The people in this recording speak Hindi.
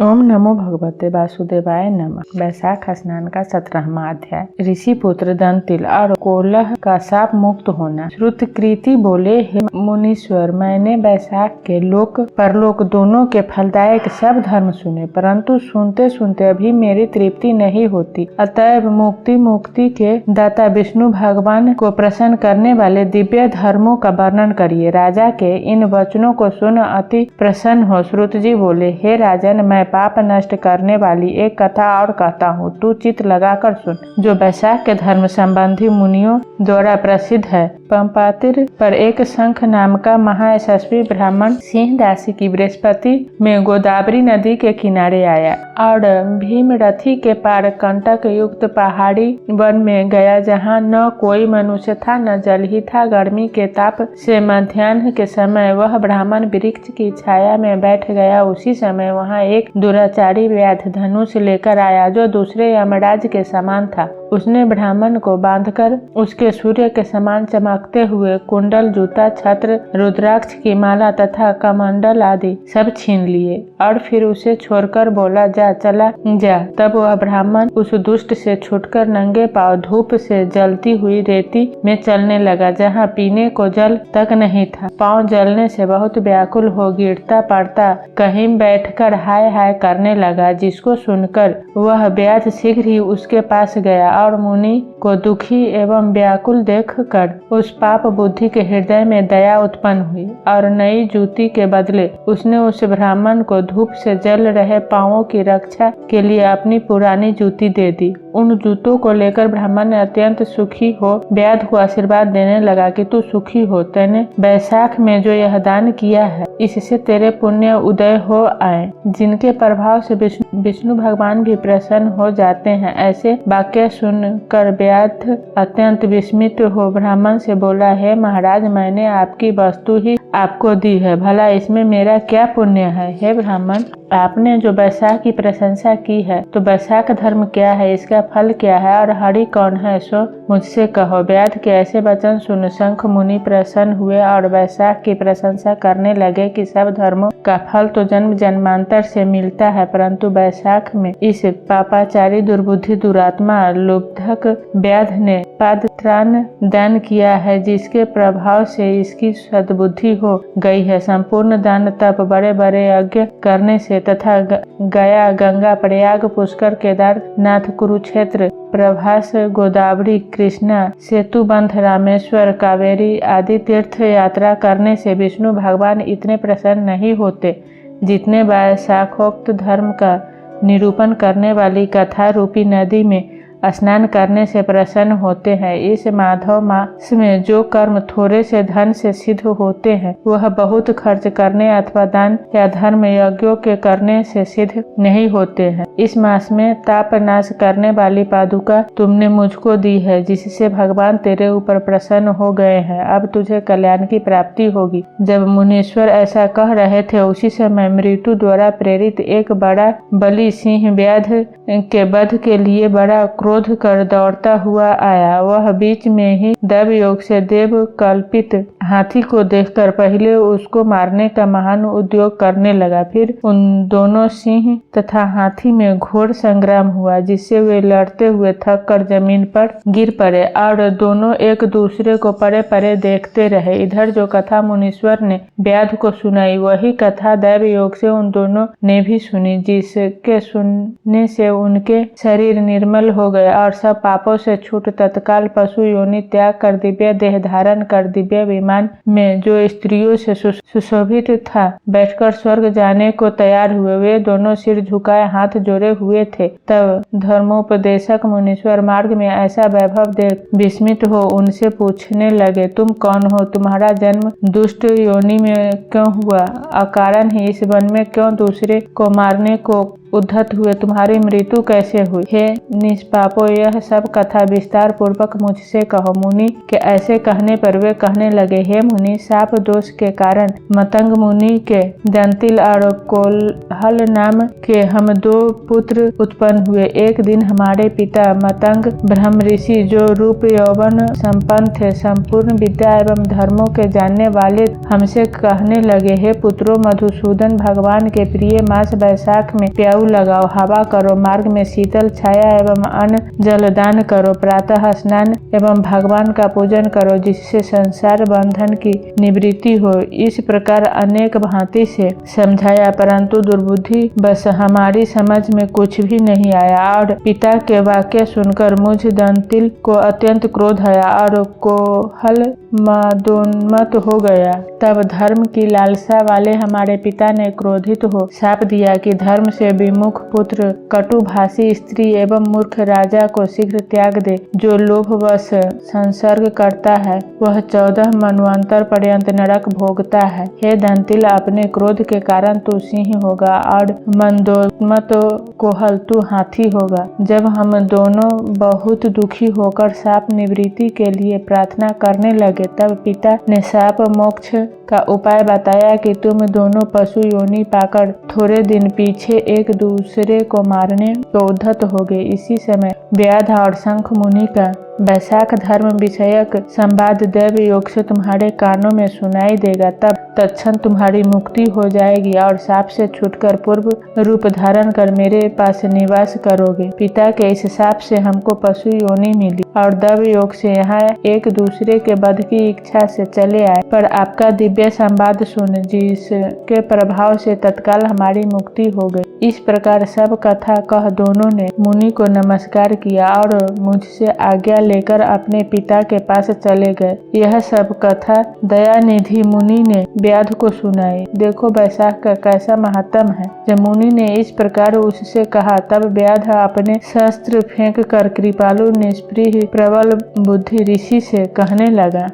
ओम नमो भगवते वासुदेवाय नमः। वैशाख स्नान का 17वां अध्याय। ऋषि पुत्र दंतिल और कोलह का शाप मुक्त होना। श्रुतकृति बोले, हे मुनीश्वर, मैंने वैशाख के लोक परलोक दोनों के फलदायक सब धर्म सुने, परंतु सुनते सुनते अभी मेरी तृप्ति नहीं होती। अतएव मुक्ति के दाता विष्णु भगवान को प्रसन्न करने वाले दिव्य धर्मों का वर्णन करिए। राजा के इन वचनों को सुन अति प्रसन्न हो श्रुत जी बोले, हे राजन, मैं पाप नष्ट करने वाली एक कथा और कहता हूँ, तू चित्त लगाकर सुन, जो वैशाख के धर्म संबंधी मुनियों द्वारा प्रसिद्ध है। पंपातिर पर एक शंख नाम का महायशस्वी ब्राह्मण सिंह राशि की बृहस्पति में गोदावरी नदी के किनारे आया और भीमरथी के पार कंटक युक्त पहाड़ी वन में गया, जहाँ न कोई मनुष्य था न जल ही था। गर्मी के ताप से मध्याह्न के समय वह ब्राह्मण वृक्ष की छाया में बैठ गया। उसी समय वहाँ एक दुराचारी व्याध धनुष लेकर आया, जो दूसरे यमराज के समान था। उसने ब्राह्मण को बांधकर उसके सूर्य के समान चमकते हुए कुंडल, जूता, छत्र, रुद्राक्ष की माला तथा कमंडल आदि सब छीन लिए और फिर उसे छोड़कर बोला, जा चला जा। तब वह ब्राह्मण उस दुष्ट से छूटकर नंगे पांव धूप से जलती हुई रेती में चलने लगा, जहाँ पीने को जल तक नहीं था। पांव जलने से बहुत व्याकुल हो गिरता पड़ता कहीं बैठकर हाय हाय करने लगा, जिसको सुनकर वह व्याध शीघ्र ही उसके पास गया और मुनि को दुखी एवं व्याकुल देखकर उस पाप बुद्धि के हृदय में दया उत्पन्न हुई और नई जूती के बदले उसने उस ब्राह्मण को धूप से जल रहे पांवों की रक्षा के लिए अपनी पुरानी जूती दे दी। उन जूतों को लेकर ब्राह्मण ने अत्यंत सुखी हो व्याध को आशीर्वाद देने लगा कि तू सुखी हो, तूने वैशाख में जो यह दान किया है, इससे तेरे पुण्य उदय हो आए, जिनके प्रभाव से विष्णु भगवान भी प्रसन्न हो जाते हैं। ऐसे वाक्य सुनकर व्याध अत्यंत विस्मित हो ब्राह्मण से बोला, हे महाराज, मैंने आपकी वस्तु ही आपको दी है, भला इसमें मेरा क्या पुण्य है? हे ब्राह्मण, आपने जो वैशाख की प्रशंसा की है, तो वैशाख धर्म क्या है, इसका फल क्या है और हरि कौन है, सो मुझसे कहो। व्याध के ऐसे वचन सुन शंख मुनि प्रसन्न हुए और वैशाख की प्रशंसा करने लगे कि सब धर्मों का फल तो जन्म जन्मांतर से मिलता है, परंतु वैशाख में इस पापाचारी दुर्बुद्धि दुरात्मा लुब्धक व्याध ने पादत्राण दान किया है, जिसके प्रभाव से इसकी सद्बुद्धि हो गई है। संपूर्ण दान तप, बड़े बड़े यज्ञ करने से तथा गया, गंगा, प्रयाग, पुष्कर, केदारनाथ, कुरुक्षेत्र, प्रभास, गोदावरी, कृष्णा, सेतुबंध, रामेश्वर, कावेरी आदि तीर्थ यात्रा करने से विष्णु भगवान इतने प्रसन्न नहीं होते, जितने वैशाखोक्त धर्म का निरूपण करने वाली कथा रूपी नदी में स्नान करने से प्रसन्न होते हैं। इस माधव मास में जो कर्म थोड़े से धन से सिद्ध होते हैं, वह बहुत खर्च करने अथवा दान या धर्म यज्ञों के करने से सिद्ध नहीं होते हैं। इस मास में ताप नाश करने वाली पादुका तुमने मुझको दी है, जिससे भगवान तेरे ऊपर प्रसन्न हो गए हैं। अब तुझे कल्याण की प्राप्ति होगी। जब मुनीश्वर ऐसा कह रहे थे, उसी समय मृत्यु द्वारा प्रेरित एक बड़ा बलि सिंह व्याध के वध के लिए बड़ा क्रोध कर दौड़ता हुआ आया। वह बीच में ही दैव योग से देव कल्पित हाथी को देखकर पहले उसको मारने का महान उद्योग करने लगा। फिर उन दोनों सिंह तथा हाथी में घोर संग्राम हुआ, जिससे वे लड़ते हुए थक कर जमीन पर गिर पड़े और दोनों एक दूसरे को परे परे देखते रहे। इधर जो कथा मुनीश्वर ने व्याध को सुनाई, वही कथा दैव योग से उन दोनों ने भी सुनी, जिसके सुनने से उनके शरीर निर्मल हो गए और सब पापों से छूट तत्काल पशु योनि त्याग कर दिव्य देह धारण कर दिव्य विमान में, जो स्त्रियों से सुशोभित था, बैठकर स्वर्ग जाने को तैयार हुए। वे दोनों सिर झुकाए हाथ जोड़े हुए थे। तब धर्मोपदेशक मुनीश्वर मार्ग में ऐसा वैभव देख विस्मित हो उनसे पूछने लगे, तुम कौन हो? तुम्हारा जन्म दुष्ट योनि में क्यों हुआ? अकारण ही इस वन में क्यों दूसरे को मारने को उद्धत हुए, तुम्हारी मृत्यु कैसे हुई? हे निष्पापो, यह सब कथा विस्तार पूर्वक मुझसे कहो। मुनि के ऐसे कहने पर वे कहने लगे, हे मुनि, शाप दोष के कारण मतंग मुनि के दंतिल और कोलहल नाम के हम 2 पुत्र उत्पन्न हुए। एक दिन हमारे पिता मतंग ब्रह्म ऋषि, जो रूप यौवन संपन्न थे, संपूर्ण विद्या एवं धर्मों के जानने वाले, हमसे कहने लगे, हे पुत्रों, मधुसूदन, भगवान के प्रिय मास वैशाख में प्याऊ लगाओ, हवा करो, मार्ग में शीतल छाया एवं अन्न जल दान करो, प्रातः स्नान एवं भगवान का पूजन करो, जिससे संसार बंधन की निवृत्ति हो। इस प्रकार अनेक भांति से समझाया, परंतु दुर्बुद्धि बस हमारी समझ में कुछ भी नहीं आया और पिता के वाक्य सुनकर मुझ दंतिल को अत्यंत क्रोध आया और कोहल मदोन्मत्त हो गया। तब धर्म की लालसा वाले हमारे पिता ने क्रोधित हो शाप दिया कि धर्म से विमुख पुत्र कटुभाषी स्त्री एवं मूर्ख राजा को शीघ्र त्याग दे। जो लोभवश संसर्ग करता है वह 14 मनवंतर पर्यंत नरक भोगता है। हे दंतिल, अपने क्रोध के कारण तू सिंह होगा और मंदोन्मत्त कोहल तू हाथी होगा। जब हम दोनों बहुत दुखी होकर शाप निवृत्ति के लिए प्रार्थना करने लगे, तब पिता ने शाप मोक्ष का उपाय बताया कि तुम दोनों पशु योनि पाकर थोड़े दिन पीछे एक दूसरे को मारने को उद्धत हो गए। इसी समय व्याध और शंख मुनि का वैशाख धर्म विषयक संवाद दैव योग से तुम्हारे कानों में सुनाई देगा। तब तत्क्षण तुम्हारी मुक्ति हो जाएगी और शाप से छूटकर पूर्व रूप धारण कर मेरे पास निवास करोगे। पिता के इस शाप से हमको पशु योनि मिली और दैव योग से यहाँ एक दूसरे के वध की इच्छा से चले आए, पर आपका दिव्य संवाद सुन जिसके प्रभाव से तत्काल हमारी मुक्ति हो गई। इस प्रकार सब कथा कह दोनों ने मुनि को नमस्कार किया और मुझसे आज्ञा लेकर अपने पिता के पास चले गए। यह सब कथा दयानिधि मुनि ने व्याध को सुनाई। देखो वैशाख का कैसा महात्म है। जब मुनि ने इस प्रकार उससे कहा, तब व्याध अपने शस्त्र फेंक कर कृपालु निष्प्रिय प्रबल बुद्धि ऋषि से कहने लगा,